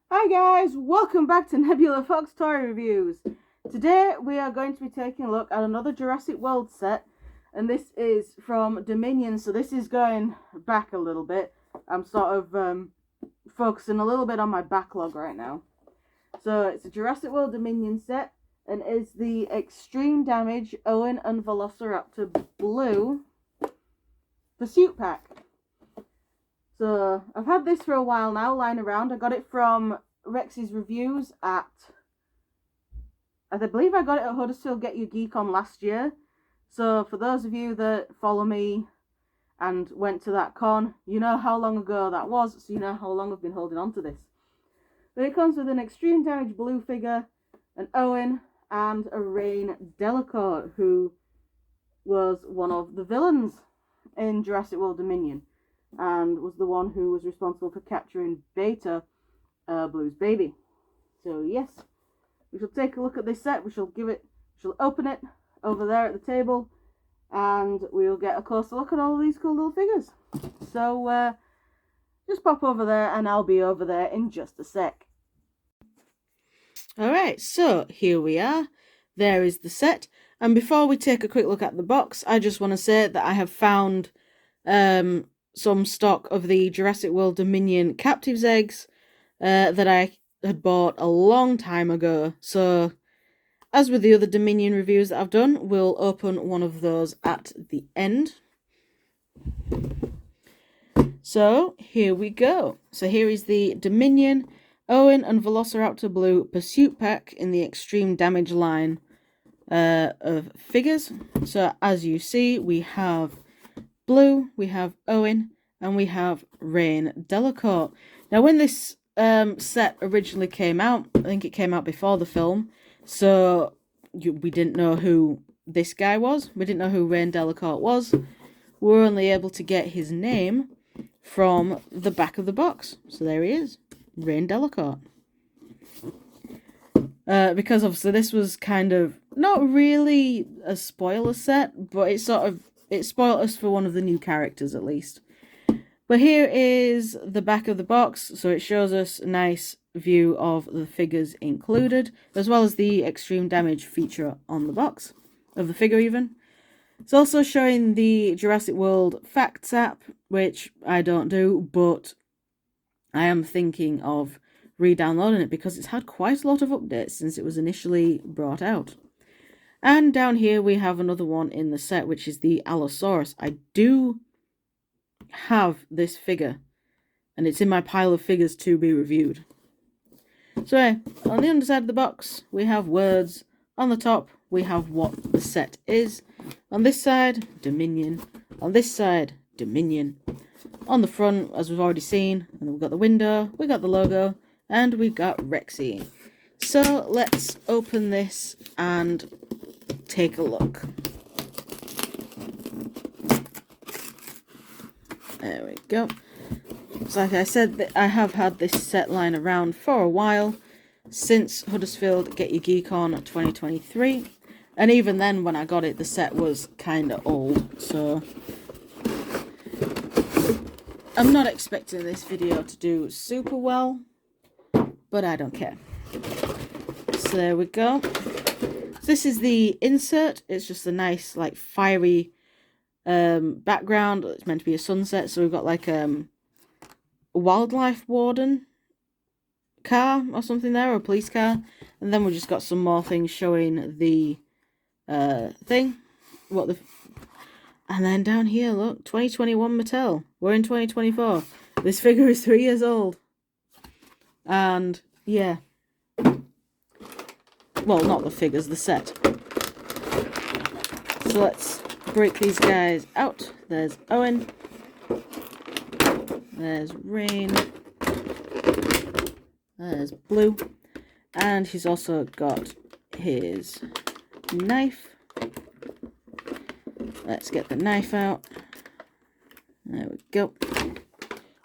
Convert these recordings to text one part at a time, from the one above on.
Hi guys, welcome back to Nebula Fox Toy Reviews. Today we are going to be taking a look at another Jurassic World set, and this is from Dominion, so this is going back a little bit. I'm sort of focusing a little bit on my backlog right now. So it's a Jurassic World Dominion set, and it's the Extreme Damage Owen and Velociraptor Blue Pursuit Pack. So I've had this for a while now, lying around. I got it from Rex's Reviews I believe I got it at Huddersfield Get Your Geek On last year. So for those of you that follow me and went to that con, you know how long ago that was, so you know how long I've been holding on to this. But it comes with an Extreme Damage Blue figure, an Owen, and a Rain Delacourt, who was one of the villains in Jurassic World Dominion, and was the one who was responsible for capturing Beta, Blue's baby. So yes, we shall take a look at this set. We shall open it over there at the table, and we'll get a closer look at all of these cool little figures. So just pop over there, and I'll be over there in just a sec. Alright, so here we are. There is the set. And before we take a quick look at the box, I just want to say that I have found some stock of the Jurassic World Dominion Captives eggs that I had bought a long time ago. So, as with the other Dominion reviews that I've done, we'll open one of those at the end. So, here we go. So here is the Dominion Owen and Velociraptor Blue Pursuit Pack in the Extreme Damage line of figures. So, as you see, we have Blue, we have Owen, and we have Rain Delacourt. Now, when this set originally came out, I think it came out before the film, so we didn't know who this guy was. We didn't know who Rain Delacourt was. We were only able to get his name from the back of the box. So there he is, Rain Delacourt. Because obviously this was kind of not really a spoiler set, but it spoiled us for one of the new characters at least. But here is the back of the box, so it shows us a nice view of the figures included, as well as the extreme damage feature on the box, of the figure even. It's also showing the Jurassic World Facts app, which I don't do, but I am thinking of re-downloading it because it's had quite a lot of updates since it was initially brought out. And down here we have another one in the set, which is the Allosaurus. I do have this figure, and it's in my pile of figures to be reviewed. So on the underside of the box we have words. On the top we have what the set is. On this side, Dominion. On this side, Dominion. On the front, as we've already seen, and then we've got the window, we got the logo, and we've got Rexy. So let's open this and take a look. There we go. So like I said, I have had this set line around for a while, since Huddersfield Get Your Geek On 2023. And even then, when I got it, the set was kind of old, so I'm not expecting this video to do super well, but I don't care. So there we go. This is the insert. It's just a nice, like, fiery background. It's meant to be a sunset, so we've got like a wildlife warden car or something there, or a police car, and then we've just got some more things showing the thing, and then down here, look, 2021 Mattel. We're in 2024. This figure is 3 years old, and yeah, well, not the figures, the set. So let's break these guys out. There's Owen, there's Rain, there's Blue, and he's also got his knife. Let's get the knife out. There we go.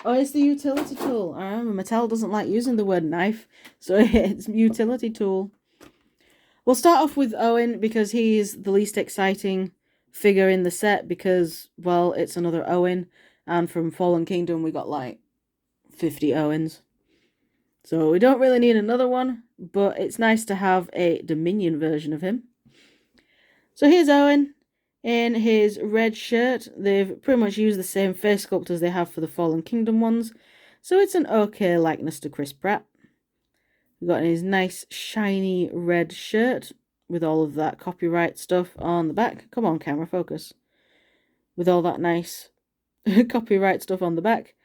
Oh, it's the utility tool. I remember Mattel doesn't like using the word knife, so it's utility tool. We'll start off with Owen because he's the least exciting figure in the set because, well, it's another Owen, and from Fallen Kingdom we got like 50 Owens. So we don't really need another one, but it's nice to have a Dominion version of him. So here's Owen in his red shirt. They've pretty much used the same face sculpt as they have for the Fallen Kingdom ones, so it's an okay likeness to Chris Pratt. We've got his nice shiny red shirt with all of that copyright stuff on the back. Come on, camera, focus. With all that nice copyright stuff on the back.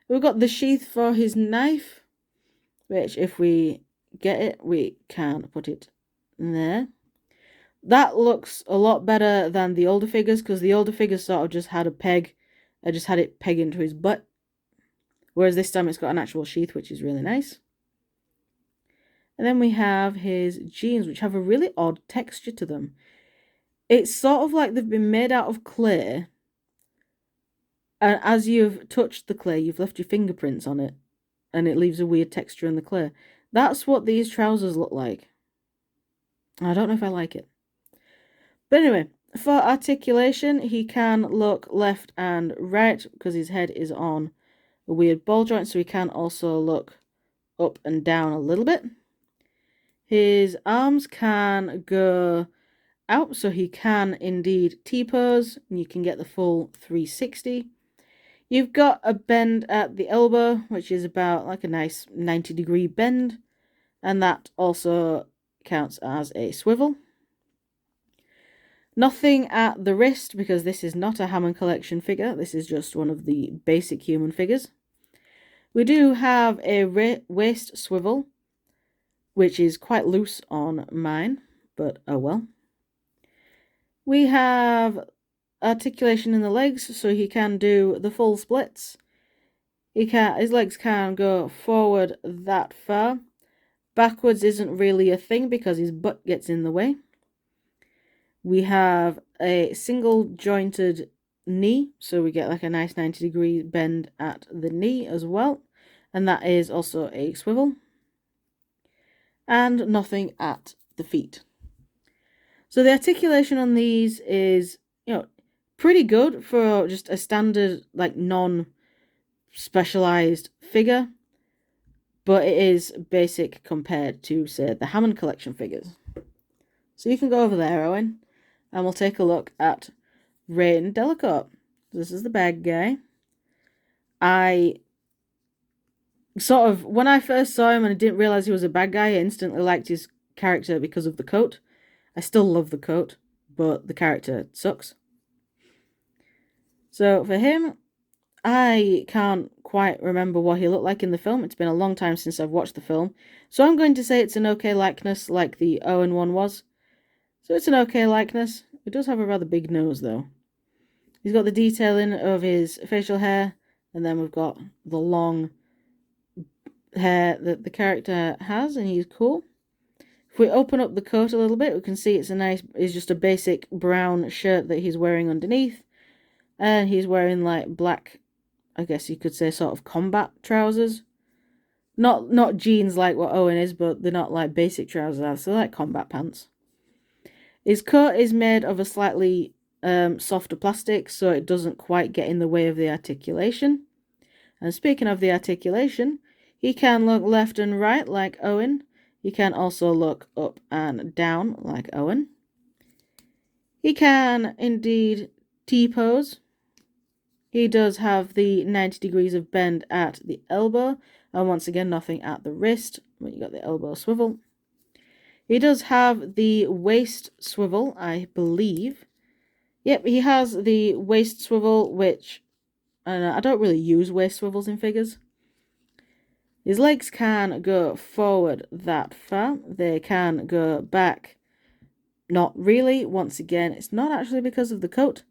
We've got the sheath for his knife, which if we get it, we can put it there. That looks a lot better than the older figures, because the older figures sort of just had a peg. I just had it peg into his butt. Whereas this time it's got an actual sheath, which is really nice. And then we have his jeans, which have a really odd texture to them. It's sort of like they've been made out of clay. And as you've touched the clay, you've left your fingerprints on it. And it leaves a weird texture in the clay. That's what these trousers look like. I don't know if I like it. But anyway, for articulation, he can look left and right because his head is on a weird ball joint, so he can also look up and down a little bit. His arms can go out, so he can indeed T-pose, and you can get the full 360. You've got a bend at the elbow, which is about like a nice 90-degree bend, and that also counts as a swivel. Nothing at the wrist, because this is not a Hammond Collection figure. This is just one of the basic human figures. We do have a waist swivel, which is quite loose on mine, but oh well. We have articulation in the legs, so he can do the full splits. His legs can go forward that far. Backwards isn't really a thing because his butt gets in the way. We have a single jointed knee, so we get like a nice 90-degree bend at the knee as well, and that is also a swivel. And nothing at the feet. So the articulation on these is, pretty good for just a standard, like, non-specialized figure, but it is basic compared to, say, the Hammond Collection figures. So you can go over there, Owen, and we'll take a look at Rain Delacourt. This is the bad guy. I sort of, when I first saw him and I didn't realize he was a bad guy, I instantly liked his character because of the coat. I still love the coat, but the character sucks. So for him, I can't quite remember what he looked like in the film. It's been a long time since I've watched the film. So I'm going to say it's an okay likeness like the Owen one was. So it's an okay likeness. It does have a rather big nose though. He's got the detailing of his facial hair, and then we've got the long hair that the character has, and he's cool. If we open up the coat a little bit, we can see it's just a basic brown shirt that he's wearing underneath. And he's wearing like black, I guess you could say sort of combat trousers. Not jeans like what Owen is, but they're not like basic trousers, they're like combat pants. His coat is made of a slightly softer plastic, so it doesn't quite get in the way of the articulation. And speaking of the articulation, he can look left and right like Owen. He can also look up and down like Owen. He can indeed T-pose. He does have the 90 degrees of bend at the elbow, and once again nothing at the wrist, but you got the elbow swivel. He does have the waist swivel, I believe. Yep, he has the waist swivel, which I don't really use waist swivels in figures. His legs can go forward that far. They can go back. Not really. Once again, it's not actually because of the coat.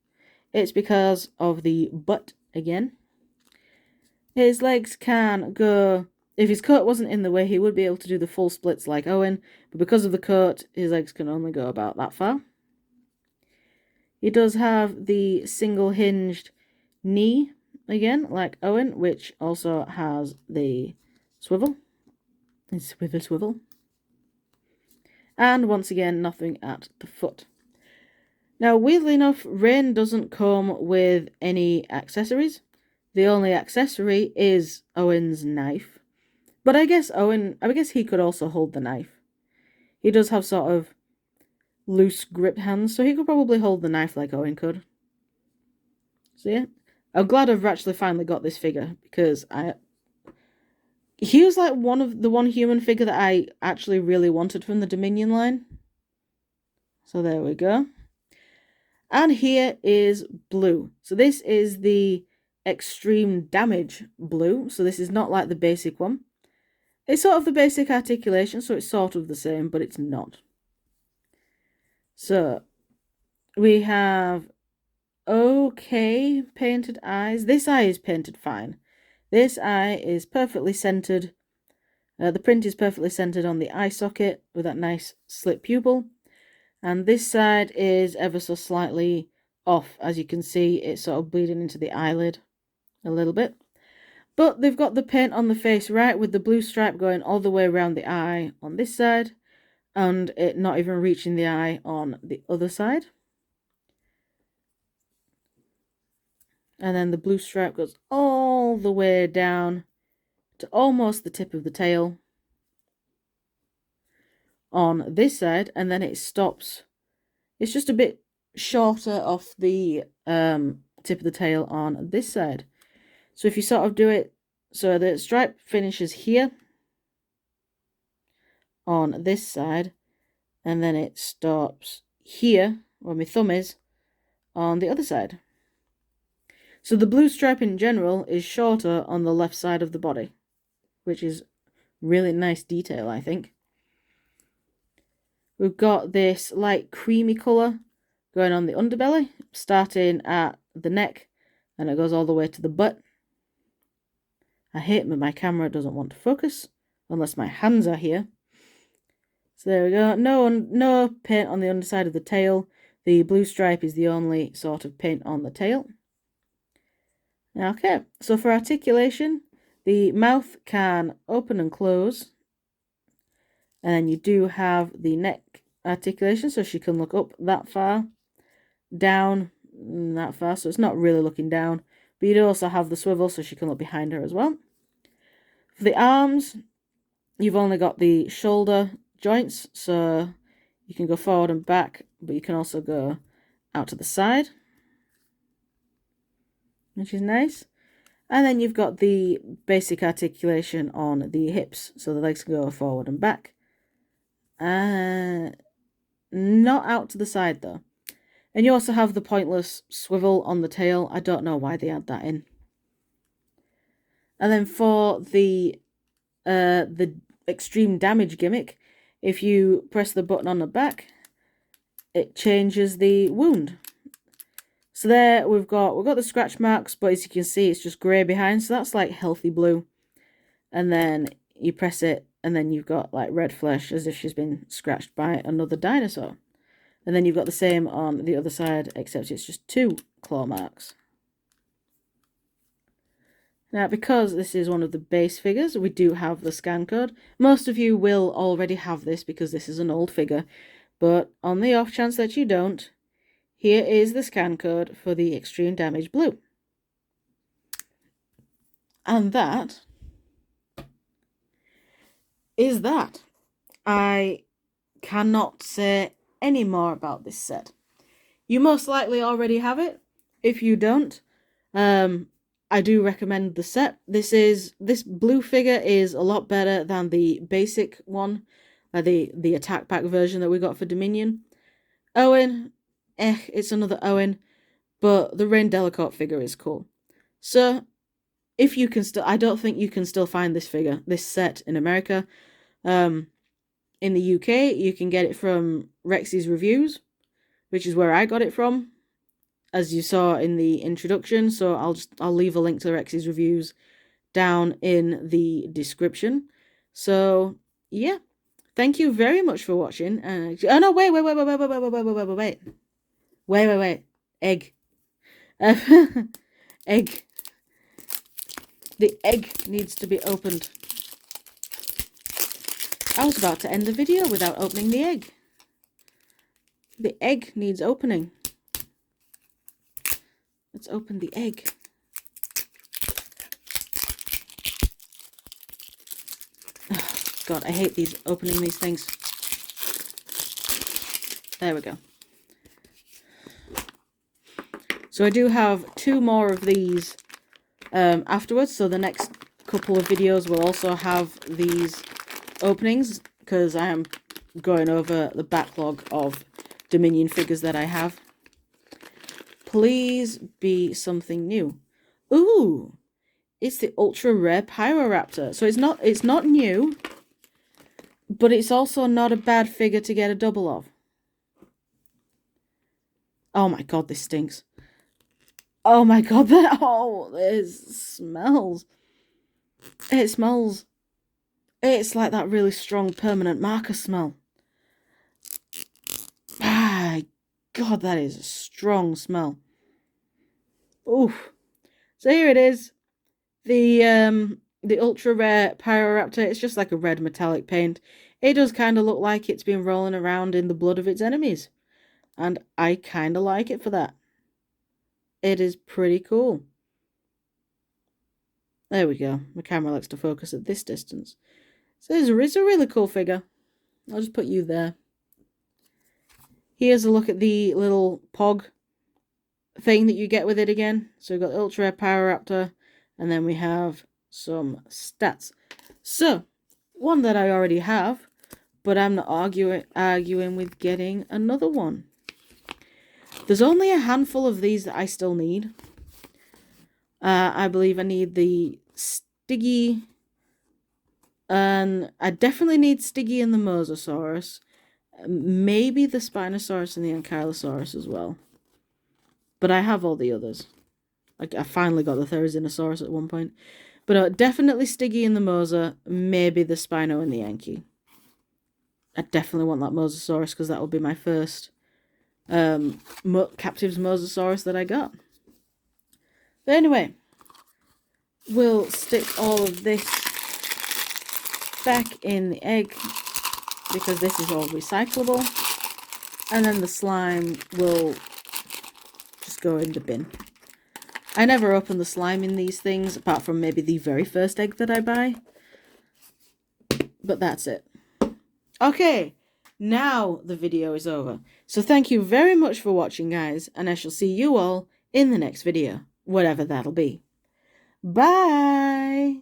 It's because of the butt again. His legs can go... If his coat wasn't in the way, he would be able to do the full splits like Owen. But because of the coat, his legs can only go about that far. He does have the single hinged knee again, like Owen, which also has the swivel. It's with a swivel. And once again, nothing at the foot. Now, weirdly enough, Rain doesn't come with any accessories. The only accessory is Owen's knife. But I guess he could also hold the knife. He does have sort of loose gripped hands, so he could probably hold the knife like Owen could. So yeah, I'm glad I've actually finally got this figure, because he was like one human figure that I actually really wanted from the Dominion line. So there we go. And here is blue. So this is the extreme damage blue. So this is not like the basic one. It's sort of the basic articulation, so it's sort of the same, but it's not. So we have okay painted eyes. This eye is painted fine. This eye is perfectly centered. The print is perfectly centered on the eye socket with that nice slit pupil. And this side is ever so slightly off. As you can see, it's sort of bleeding into the eyelid a little bit. But they've got the paint on the face right, with the blue stripe going all the way around the eye on this side, and it not even reaching the eye on the other side. And then the blue stripe goes all the way down to almost the tip of the tail on this side, and then it stops. It's just a bit shorter off the tip of the tail on this side. So if you sort of do it, so the stripe finishes here on this side, and then it stops here, where my thumb is, on the other side. So the blue stripe in general is shorter on the left side of the body, which is really nice detail, I think. We've got this light creamy colour going on the underbelly, starting at the neck, and it goes all the way to the butt. I hate when my camera doesn't want to focus, unless my hands are here. So there we go. No paint on the underside of the tail. The blue stripe is the only sort of paint on the tail. Okay, so for articulation, the mouth can open and close. And then you do have the neck articulation, so she can look up that far, down that far, so it's not really looking down. But you do also have the swivel, so she can look behind her as well. For the arms, you've only got the shoulder joints, so you can go forward and back, but you can also go out to the side, which is nice. And then you've got the basic articulation on the hips, so the legs can go forward and back. Not out to the side though. And you also have the pointless swivel on the tail. I don't know why they add that in. And then for the extreme damage gimmick, if you press the button on the back, it changes the wound. So there we've got the scratch marks, but as you can see, it's just grey behind, so that's like healthy blue. And then you press it, and then you've got like red flesh, as if she's been scratched by another dinosaur. And then you've got the same on the other side, except it's just 2 claw marks. Now, because this is one of the base figures, we do have the scan code. Most of you will already have this because this is an old figure, but on the off chance that you don't, here is the scan code for the Extreme Damage Blue. And that is that. I cannot say any more about this set. You most likely already have it. If you don't, I do recommend the set. This blue figure is a lot better than the basic one, the attack pack version that we got for Dominion. Owen, it's another Owen, but the Rain Delacourt figure is cool. So, if you can still, I don't think you can still find this set in America. In the UK, you can get it from Rexy's Reviews, which is where I got it from, as you saw in the introduction. So I'll leave a link to Rexy's Reviews down in the description. So yeah, thank you very much for watching. Oh no, wait, egg, egg. The egg needs to be opened. I was about to end the video without opening the egg. The egg needs opening. Let's open the egg. God, I hate opening these things. There we go. So I do have 2 more of these afterwards. So the next couple of videos will also have these openings, because I am going over the backlog of Dominion figures that I have. Please be something new. Ooh, it's the ultra rare Pyroraptor. So it's not new, but it's also not a bad figure to get a double of. Oh my God, this stinks. Oh my God, it smells. It smells. It's like that really strong permanent marker smell. My God, that is a strong smell. Oof. So here it is. The ultra rare Pyroraptor. It's just like a red metallic paint. It does kind of look like it's been rolling around in the blood of its enemies. And I kind of like it for that. It is pretty cool. There we go. My camera likes to focus at this distance. So it's a really cool figure. I'll just put you there. Here's a look at the little pog thing that you get with it again. So we've got Ultra Rare Pyroraptor, and then we have some stats. So, one that I already have, but I'm not arguing with getting another one. There's only a handful of these that I still need. I believe I need the Stiggy, and I definitely need Stiggy and the Mosasaurus. Maybe the Spinosaurus and the Ankylosaurus as well. But I have all the others. I finally got the Therizinosaurus at one point. But definitely Stiggy and the Mosa, maybe the Spino and the Anky. I definitely want that Mosasaurus, because that will be my first Captives Mosasaurus that I got. But anyway, we'll stick all of this back in the egg, because this is all recyclable, and then the slime will just go in the bin. I never open the slime in these things, apart from maybe the very first egg that I buy, but that's it. Okay, now the video is over, so thank you very much for watching, guys, and I shall see you all in the next video, whatever that'll be. Bye!